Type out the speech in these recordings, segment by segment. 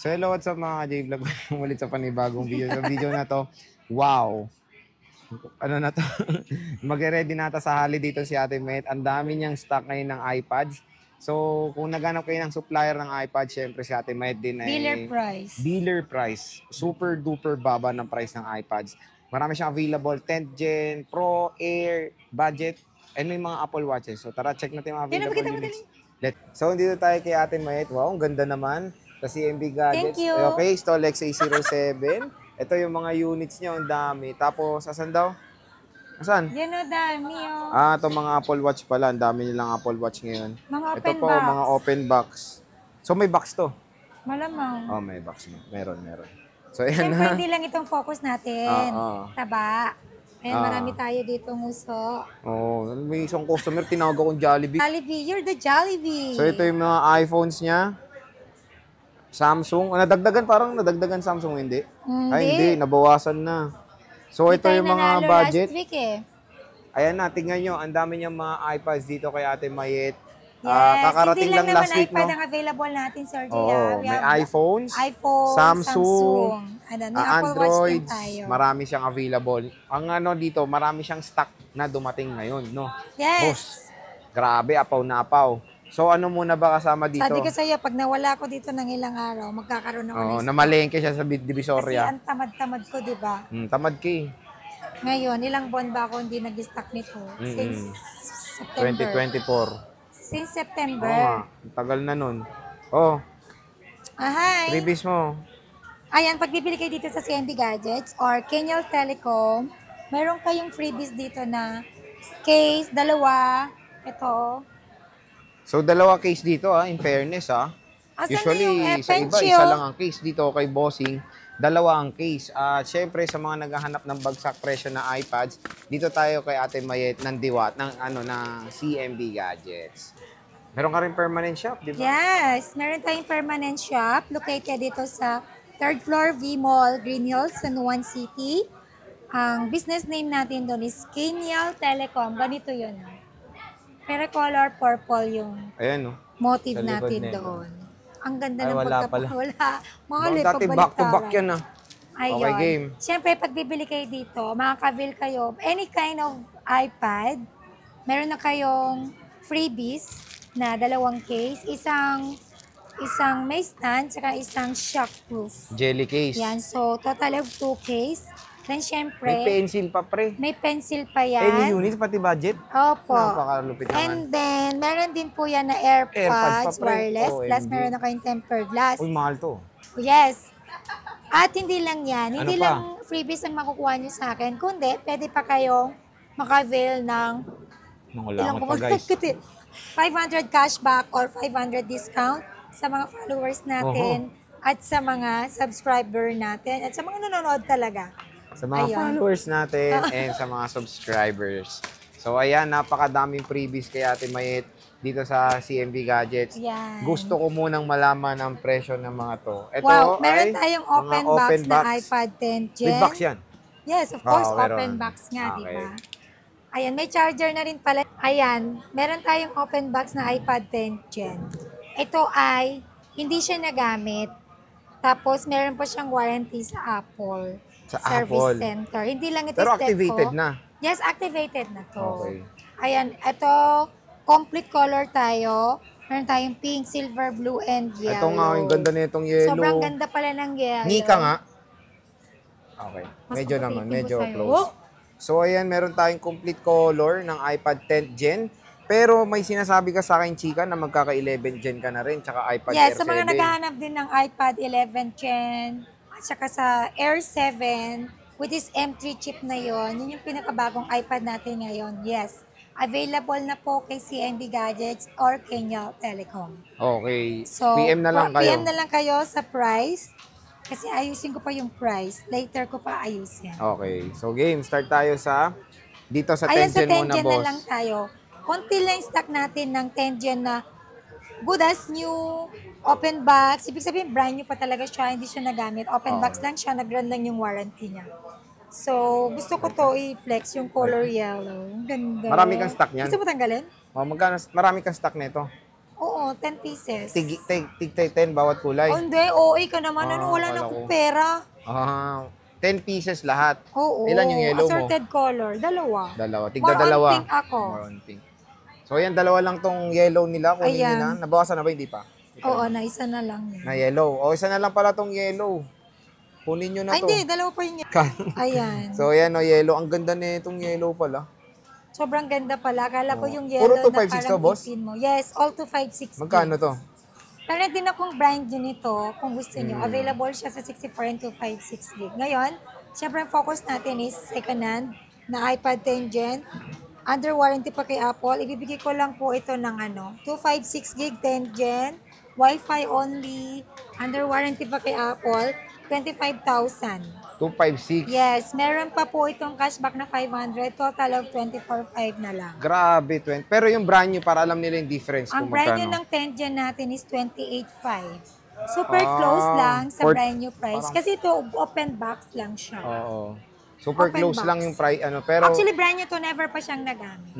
So hello, what's up mga J-Vlog? Ulit sa panibagong video. Sa video na to, wow! Ano na to? Mag-ready na ta sa holiday dito si Ate Met. Ang dami niyang stock ngayon ng iPads. So kung naghanap kayo ng supplier ng iPad, syempre si Ate Met din ay dealer price. Super duper baba ng price ng iPads. Marami siyang available, 10th Gen, Pro, Air, Budget, and may mga Apple Watches. So tara, check natin yung available units. So dito tayo kay Ate Met. Wow, ang ganda naman. Sa CMB Gadgets. Thank you. Okay, Stolex A07. Ito yung mga units niya, ang dami. Tapos, asan daw? Asan? Yan o, dami o. Itong mga Apple Watch pala. Ang dami nilang Apple Watch ngayon. Mga ito open po, box. mga open box. So, may box to? Malamang. Oh, may box. Meron. So, ayan Siyempre, na. hindi lang itong focus natin. Taba. Ayan, marami tayo dito nguso. May isang customer, tinawag akong Jollibee. Jollibee, you're the Jollibee. So, ito yung mga iPhones niya. Samsung, nadagdagan Samsung, hindi? Hindi, nabawasan na. So, ito yung mga budget. Last week Ayan na, tingnan nyo, ang dami niyang mga iPads dito kay Ate Mayet. Yes, kakarating lang last week, no? Hindi lang naman iPad ang available natin, Sir Gia. May iPhones, Samsung, Androids, marami siyang available. Ang dito, marami siyang stock na dumating ngayon, no? Yes. Boss, grabe, apaw na apaw. So, ano muna ba kasama dito? Sabi ko sa'yo, pag nawala ko dito ng ilang araw, magkakaroon ako namalengke siya sa Divisoria. Kasi ang tamad-tamad ko, di ba? Tamad ka eh. Ngayon, ilang buwan ba ako hindi nag-stock nito? Since September. 2024. Since September. Tagal na nun. Hi! Freebies mo. Ayan, pag bibili kayo dito sa CMB Gadgets or Kenyal Telecom, meron kayong freebies dito na case, dalawa, ito. So, dalawa case dito, in fairness, Usually, sa iba, isa lang ang case. Dito kay Bossing, dalawa ang case. Syempre, sa mga naghahanap ng bagsak presyo na iPads, dito tayo kay Ate Mayet ng Diwat, ng CMB Gadgets. Meron ka rin permanent shop, di ba? Yes, meron tayong permanent shop located dito sa 3rd floor V-Mall, Green Hills, San Juan City. Ang business name natin doon is Kenyal Telecom. Ganito yun. Pero color purple yung motive natin doon. Ang ganda ng pagkapawala. Mahal dati back-to-back yan Ayun. Okay, game. Siyempre, pag bibili kayo dito, makaka-avail kayo any kind of iPad. Meron na kayong freebies na 2 case. Isang may stand, saka isang shockproof. Jelly case. Yan. So, total of 2 case. Then, syempre, may pencil pa, pre. May pencil pa yan. Any units, pati budget. Opo. Napakalupit naman. And then, meron din po yan na AirPods wireless. Plus, meron na kayong tempered glass. Uy, mahal to. Yes. At hindi lang yan. Hindi lang freebies ang makukuha nyo sa akin. Kundi, pwede pa kayong maka-avail ng ilang pa, guys. 500 cashback or 500 discount sa mga followers natin at sa mga subscriber natin at sa mga nanonood talaga. Sa mga followers natin and sa mga subscribers. So, ayan, napakadaming freebies kay Ate Mayet dito sa CMB Gadgets. Yan. Gusto ko munang malaman ang presyo ng mga to. Ito meron tayong open box na iPad 10 Gen. May box yan? Yes, of course, open box nga, di ba? Ayan, may charger na rin pala. Ayan, meron tayong open box na iPad 10 Gen. Ito ay hindi siya nagamit. Tapos, meron pa siyang warranty sa Apple. Service Center. Hindi lang ito pero activated na? Yes, activated na to. Okay. Ayan, ito, complete color tayo. Meron tayong pink, silver, blue, and yellow. Ito nga, yung ganda na itong yellow. Sobrang ganda pala ng yellow. Nika nga. Okay. Medyo close. So, ayan, meron tayong complete color ng iPad 10th Gen. Pero may sinasabi ka sa akin, Chika, na magkaka-11 Gen ka na rin, tsaka iPad Air 7. Yes, sa mga naghahanap din ng iPad 11 Gen, at saka sa Air 7, with this M3 chip na yon, yun yung pinakabagong iPad natin ngayon. Yes, available na po kay CMB Gadgets or Kenyal Telecom. Okay. So, PM na lang kayo. PM na lang kayo sa price. Kasi ayusin ko pa yung price. Later ko pa ayusin. Okay. So, game. Start tayo dito sa 10 Ayan, Gen sa 10 muna, Gen boss. na lang tayo. Konti lang stock natin ng 10 Gen na good as new, open box. Ibig sabihin, brand new pa talaga siya. Hindi siya nagamit. Open box lang siya. Nag-run lang yung warranty niya. So, gusto ko to i-flex yung color yellow. Ganda. Marami kang stock niyan? Gusto mo tanggalin? Marami kang stock nito? Oo, 10 pieces. Tig 10 bawat kulay. Oh, hindi. OA ka naman. Ano, wala na akala akong ko. pera. 10 pieces lahat. Oo. Ilan yung yellow mo? Assorted color. Dalawa. Dalawa. Tigda More on dalawa. pink ako. More on pink. So, ayan, dalawa lang tong yellow nila. Kunin nyo na. Ayan. Nabawasan na ba? Hindi pa. Oo, na isa na lang yan. Na yellow. O, isa na lang pala tong yellow. Kunin nyo na Ay, to. hindi. Dalawa pa yun. Ayan. So, ayan o, yellow. Ang ganda na itong yellow pala. Sobrang ganda pala. Akala ko Oo. yung Puro yellow na 256 parang to, boss? ipin mo. Yes, all 256. Magkano to? Meron din akong brand yun nito, kung gusto nyo. Available siya sa 64 and 256 gig. Ngayon, syempre ang focus natin is second hand na iPad 10 Gen. Under warranty pa kay Apple. Ibibigay ko lang po ito ng 256 gig 10 Gen. Wi-Fi only. Under warranty pa kay Apple. 25,000. 256. Yes, meron pa po itong cashback na 500. Total of 24,500 na lang. Grabe, 20. Pero yung brand new, para alam nila yung difference Ang kung brand new magkano. ng 10 Gen natin is 28,500. Super Ah, close lang sa for- brand new price. parang- Kasi ito, open box lang siya. Oo. Super Open close box. lang yung price. Pero, Actually, brand new to, never pa siyang nagamit.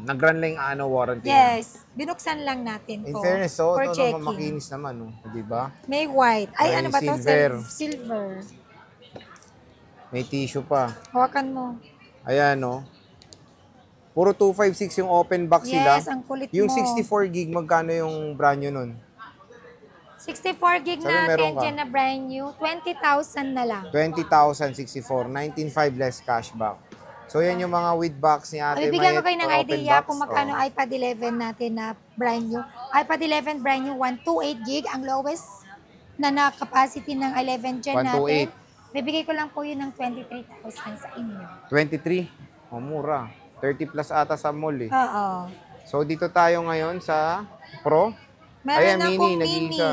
nag-run lang yung warranty. Yes, binuksan lang natin In to fairness, for ito checking. naman makinis naman, no? Di ba? May white. Ay, May ano ba to? silver. Silver. May tissue pa. Hawakan mo. Ayan, no? Puro 256 yung open box sila. Yes, ang kulit Yung mo. 64 gig, magkano yung brand new nun? 64 gig Sabi na meron 10 ka. Gen na brand new, 20,000 na lang. 20,064. 19,500 less cashback. So, yan yung mga with box ni Ate Bibigyan ko Mayet kayo ng or open idea box. kung magkano Oh. iPad 11 natin na brand new. iPad 11 brand new, 128 gig. Ang lowest na capacity ng 11 Gen 128. natin. Bibigay ko lang po yun ng 23,000 sa inyo. 23. Oh, mura. 30 plus ata sa mall eh. Oo. So, dito tayo ngayon sa Pro. Meron Ayan, akong mini, nag-iisa.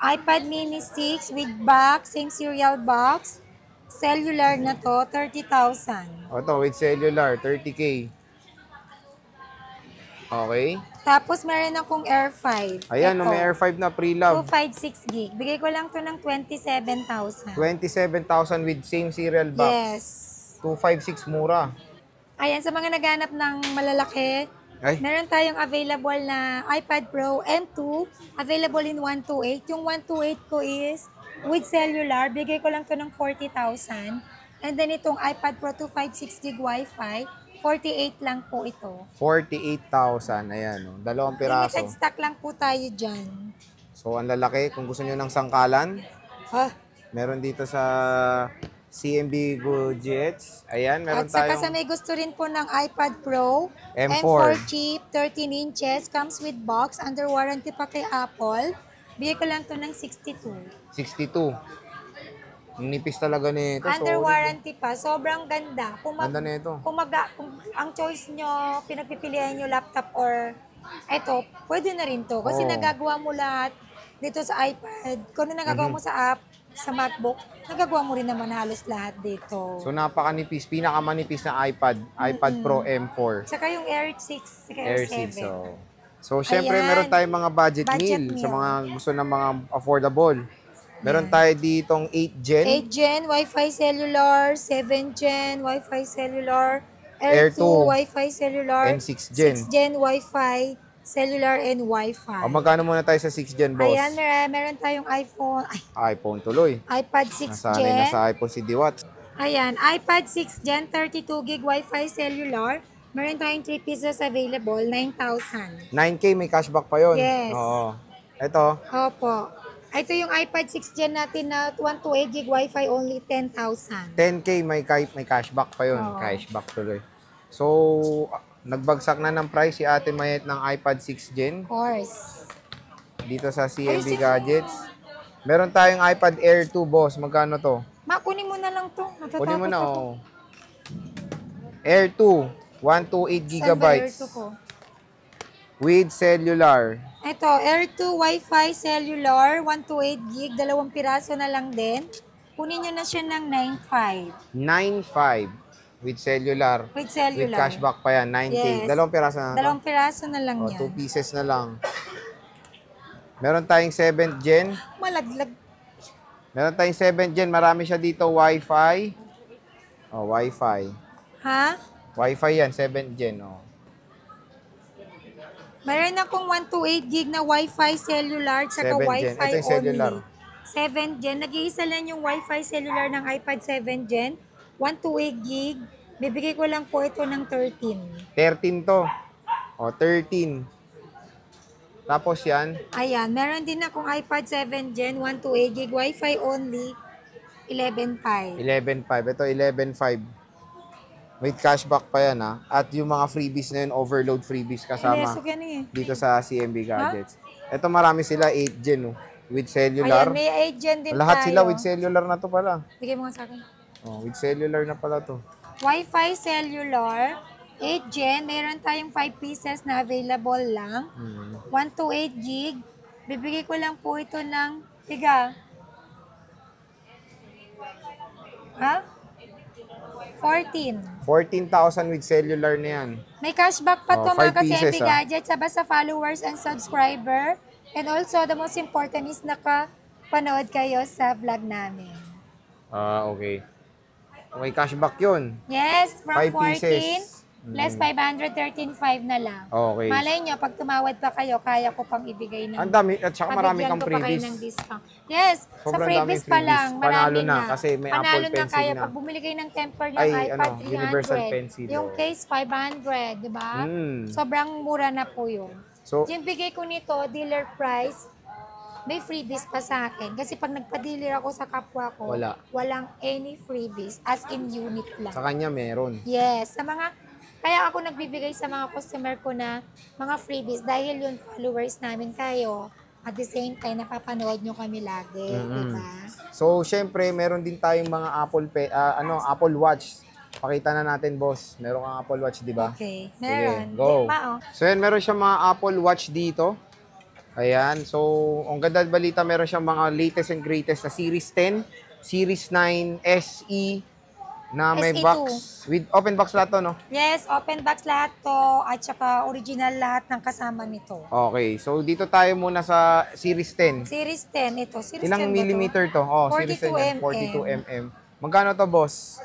iPad mini 6 with box, same serial box. Cellular na to, 30,000. O, ito, with cellular, 30K. Okay. Tapos meron akong Air 5. Ayan, no, Ito, may Air 5 na pre-love. 256 gig. Bigay ko lang to ng 27,000. 27,000 with same serial box. Yes. 256 mura. Ayan, sa mga naghanap ng malalaki, Ay, meron tayong available na iPad Pro M2. Available in 128. Yung 128 ko is with cellular. Bigay ko lang to ng 40,000. And then itong iPad Pro 256 gig Wi-Fi, 48 lang po ito. 48,000. Ayan, no. Dalawang piraso. Limited stock lang po tayo dyan. So, ang lalaki. Kung gusto nyo ng sangkalan, Ha? meron dito sa CMB Gadgets. Ayan, meron At saka sa tayong may gusto rin po ng iPad Pro, M4. chip, 13 inches, comes with box, under warranty pa kay Apple. Bigay ko lang to ng 62. 62. Ang nipis talaga nito. Under Sorry. warranty pa, sobrang ganda. Ganda nito. Kung ang choice nyo, pinagpipilian nyo laptop or eto, pwede na rin to. Kasi Oo. nagagawa mo lahat dito sa iPad. Kung ano nagagawa mo sa app, sa MacBook, nagagawa mo rin naman halos lahat dito. So, napakanipis. Pinakamanipis na iPad. iPad Pro M4. Saka yung Air 6, saka Air Air 6. 7. So, syempre, Ayan. meron tayong mga budget Budget meal sa meal. mga gusto ng mga affordable. Meron tayo ditong 8 Gen, 8 Gen, Wi-Fi cellular, 7 Gen, Wi-Fi cellular, Air Air 2, 2, Wi-Fi cellular, and 6 Gen. 6 Gen Wi-Fi, cellular and Wi-Fi. O, magkano muna tayo sa 6 Gen, boss? Ayan, meron tayong iPhone, iPhone tuloy. iPad 6 Nasanay Gen. na sa iPhone si Diwat. Ayan, iPad 6 Gen, 32 gig Wi-Fi cellular. Meron tayong 3 pieces available, 9,000. 9K, may cashback pa yon. Yes. Oo. Ito, Opo. Ito yung iPad 6 Gen natin na 128 gig Wi-Fi, only 10,000. 10K, may cashback pa yon. Oo. Cashback tuloy. So, nagbagsak na ng price si Ate Mayet ng iPad 6 Gen Of course. dito sa CMB Ayusin mo. Gadgets. Meron tayong iPad Air 2, boss. Magkano to? Kunin mo na lang to. Natatakot Kunin mo na, ako. oh. Air 2, 128 gigabytes Saan ba Air 2 ko? with cellular. Ito, Air 2 Wi-Fi cellular, 128 gig, 2 piraso na lang din. Kunin nyo na siya ng 9,500 9.5 with cellular. with With cellular. cashback pa yan, 9K. Yes. Dalawang piraso na to. 2 piraso na lang O, yan. 2 pieces na lang. Meron tayong 7th gen. Malaglag. Meron tayong 7th gen. Marami siya dito. Wi-Fi. O, Wi-Fi. Ha? Wi-Fi yan, 7th gen. O. Meron akong 128 gig na Wi-Fi cellular tsaka 7 Gen. Wi-Fi Ito yung cellular. only. 7 Gen. Nag-iisa lang yung Wi-Fi cellular ng iPad 7 Gen. 128 gig. Bibigay ko lang po ito ng 13. 13 to. O, 13. Tapos yan, Ayan, meron din akong iPad 7 Gen, 128 gig, Wi-Fi only, 11.5. 11.5. Ito, 11.5. With cashback pa yan, ha? At yung mga freebies na yun, overload freebies kasama Lesog yan eh. dito sa CMB Gadgets. Ito, marami sila, 8 Gen, oh. With cellular. Ayan, may 8 Gen din Lahat tayo. sila with cellular na to pala. Bigay mo nga sa akin. Oh, with cellular na pala to. Wi-Fi cellular, 8 Gen, meron tayong 5 pieces na available lang. 128 gig. Bibigay ko lang po ito ng, tiga. Ha? 14. 14,000 with cellular na yan. May cashback pa to Oh, mga 5 pieces, ka-CMB Gadgets sa basta followers and subscriber. And also, the most important is nakapanood kayo sa vlog namin. Okay. May cashback yun. Yes, from 5 14 pieces. less 500, 13.5 na lang. Okay. Malay nyo, pag tumawad pa kayo, kaya ko pang ibigay ng... Ang dami, at saka marami pabigyan kang ko pa kayo ng freebies. discount. Yes, sa Sobrang freebies daming pa freebies. lang, Panalo marami na, na. kasi may Panalo Apple na Pencil kaya na. pag bumili kayo ng temper ng Ay, iPad ano, 300, Universal Pencil, yung oh. case 500, di ba? Sobrang mura na po yun. So, Yung bigay ko nito, dealer price, may freebies pa sa akin. Kasi pag nagpa-dealer ako sa kapwa ko, Wala. walang any freebies, as in unit lang. sa kanya meron. Yes, kaya ako nagbibigay sa mga customer ko na mga freebies dahil yung followers namin kayo, at the same time, napapanood nyo kami lagi, di ba? So, syempre, meron din tayong mga Apple Watch. Pakita na natin, boss. Meron kang Apple Watch, di ba? Okay, Sige, meron. go. Di ba, oh? So, yan, meron siyang mga Apple Watch dito. Ayan. So, ang ganda at balita, meron siyang mga latest and greatest na Series 10, Series 9, SE, na may SE2. box. With open box lahat to, no? Yes, open box lahat to, at saka original lahat ng kasama nito. Okay. So, dito tayo muna sa Series 10. Series 10, ito. Series 10 Ilang ba to? millimeter to? Oh, Series 10 yan. 42 mm. Magkano to, boss?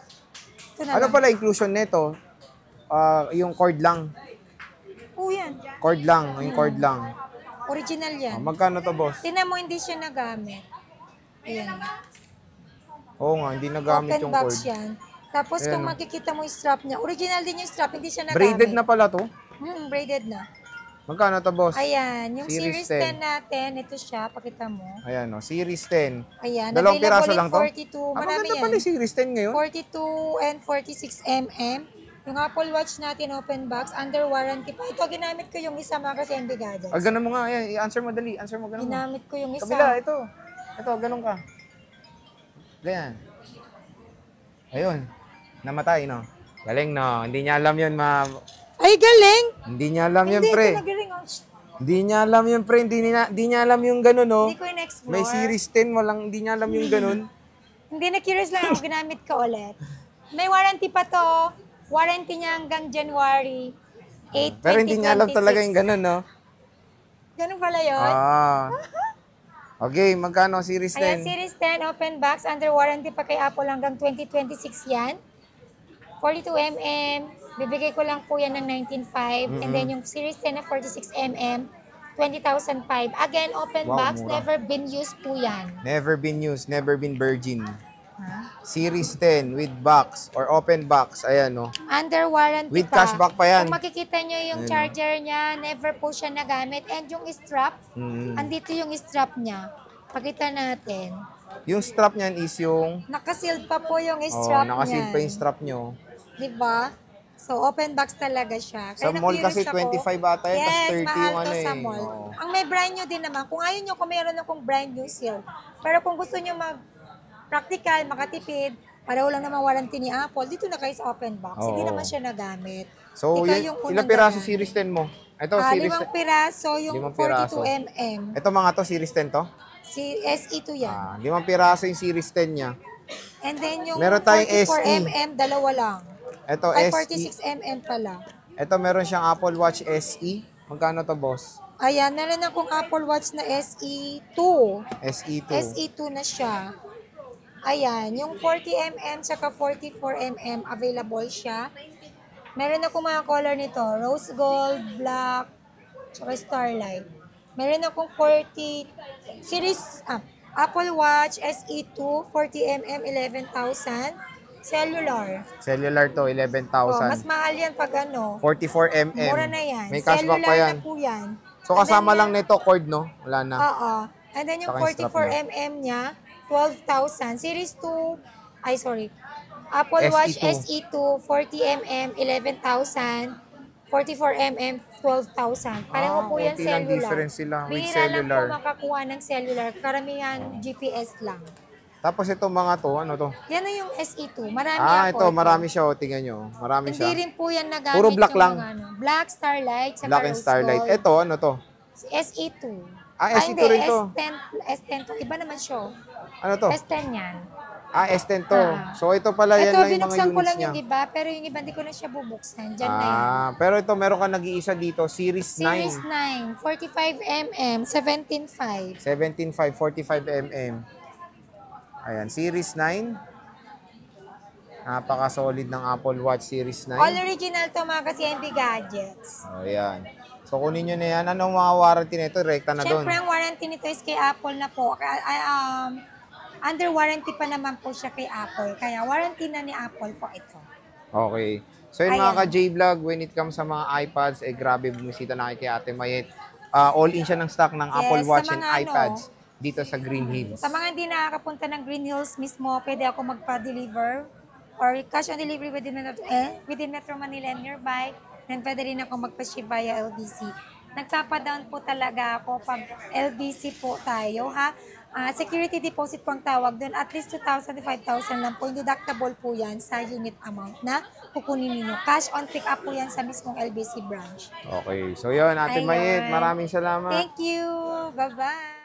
Ito na Ano lang. pala inclusion nito? Yung cord lang. Oh, yan. Cord lang. Yung cord lang. Original yan. Magkano to, boss? Tinan mo, hindi siya nagamit. Ayan. Oo nga, hindi nagamit Open yung box cord. yan. Tapos Ayan, kung oh. makikita mo yung strap niya, original din yung strap, hindi siya nagamit. Braided na pala to? Braided na. Magkano to, boss? Ayan, yung Series Series 10 10. natin, ito siya, pakita mo. Ayan, Series 10. Ayan, Dalawang available piraso in lang to? 42, marami Maganda yan. pala yung Series 10 ngayon. 42 and 46 mm. Yung Apple Watch natin, open box, under warranty pa. Ito, ginamit ko yung isa mga kasi MB Gadgets. Ganun mo nga. Ayan, i-answer mo dali. Answer mo, ganun mo. Ginamit ko yung isa. Kabila, ito. Ito, ganun ka. Ganyan. Ayun. Namatay, no? Galing, no? Hindi niya alam yun, ma'am. Ay, galing! Hindi niya alam yun, Hindi, pre. ito nagaling. Oh. Hindi niya alam yun, pre. Hindi niya alam yung ganun, no? Hindi ko in-explore. May Series 10, hindi niya alam yung ganun. Hindi, na-curious lang ako, ginamit ko ulit. May warranty pa to. Warranty niya hanggang January 8, 2026. Pero hindi niya alam talaga yung ganun, no? Ganun pala yun? Okay, magkano Series 10? Ayan, Series 10, open box, under warranty pa kay Apple hanggang 2026 yan. 42 mm, bibigay ko lang po yan ng 19.5. And then yung Series 10 na 46 mm, 20,005. Again, open Wow, box, mura. never been used po yan. Never been used, never been virgin. Ha? Series 10 with box or open box. Ayan, no? Under warranty With pa. cashback pa yan. Kung makikita nyo yung charger niya, never po siya nagamit. And yung strap, andito yung strap niya. Pakita natin. Yung strap niyan is yung... Nakasealed pa po yung strap niya. nakaseal pa yung strap nyo. Diba? So, open box talaga siya. Sa mall kasi 25 ata yun, tas 30 mahal yung to sa eh. mall. Oo. Ang may brand new din naman. Kung ayaw nyo, kung mayroon akong brand new seal. Pero kung gusto nyo mag-practical, makatipid, pareho lang naman warranty ni Apple, dito na kayo sa open box. Hindi Oo. naman siya nagamit. So, Ikaw yun, yung unang ilang piraso gagamit. Series 10 mo? Ito, Series 5 piraso, yung 5 piraso. 42 mm. Ito mga to, Series 10 to? Si SE2 yan. 5 piraso yung Series 10 niya. And then yung Meron tayong 44 SE. mm, dalawa lang. Ito, Ay, SE. 46 mm pala. Ito, meron siyang Apple Watch SE. Magkano to, boss? Ayan, meron akong Apple Watch na SE2. SE2. SE2 na siya. Ayan, yung 40mm saka 44mm available siya. Meron ako mga color nito, rose gold, black, tsaka Starlight. Meron akong 40 series, Apple Watch SE2, 40mm, 11,000. Cellular. Cellular to, Oh, mas 11,000. mahal yan pag ano. 44mm. Mura na yan. May cashback Cellular pa yan. na po yan. So And kasama then lang nito cord, no? Wala na. Oo. And then yung Saka yung strap 44mm niya, 12,000. Series 2, ay sorry. Apple Watch SE2. SE2, 40mm, 11,000. 44mm, 12,000. Pareho po yan konti lang cellular. difference sila with Bihira lang cellular. po makakuha ng cellular. Karamihan GPS lang. Tapos ito mga to, ano to? Yan na yung SE2. Marami Ito, marami siya. O, tingnan nyo. Marami Hindi siya. rin po yan nagamit Puro black yung lang. mga ano. Black, Starlight, saka Black and Rose Starlight. Gold. Ito, ano to? SE2. SE2 hindi, rin to. S10 to. Iba naman siya. Ano to? S10 yan. S10 to. Ah. So ito pala, yan Ito, lang yung mga binuksan ko units lang niya. yung iba, pero yung iba hindi ko na siya bubuksan. Diyan na yan. Pero ito, meron ka nag-iisa dito, Series 9. Series 9, 45mm, 17.5. 17.5, 45mm. Ayan, Series 9. Napaka-solid ng Apple Watch Series 9. All original to mga CNB gadgets. Ayan. So, kunin nyo na yan. Anong mga warranty nito? Rekta na doon. Siyempre, ang warranty nito is kay Apple na po. Under warranty pa naman po siya kay Apple. Kaya warranty na ni Apple po ito. Okay. So, yun Ayan. mga ka-J-Vlog, when it comes sa mga iPads, grabe, bumisita na kay Ate Mayet. All-in siya ng stock ng Apple Yes, Watch sa and mga iPads dito sa Green Hills. Sa mga hindi nakakapunta ng Green Hills mismo, pwede ako magpa-deliver or cash on delivery within Metro Manila and nearby. Then pwede rin ako magpa-ship via LBC. Nagpapadown po talaga ako pag LBC po tayo, ha? Security deposit po ang tawag doon. At least 2,000 to 5,000 lang po. Yung deductible po yan sa unit amount na kukunin ninyo. Cash on pick up po yan sa mismong LBC branch. Okay. So, yun, Ate Ayun. Mayet, maraming salamat. Thank you. Bye-bye.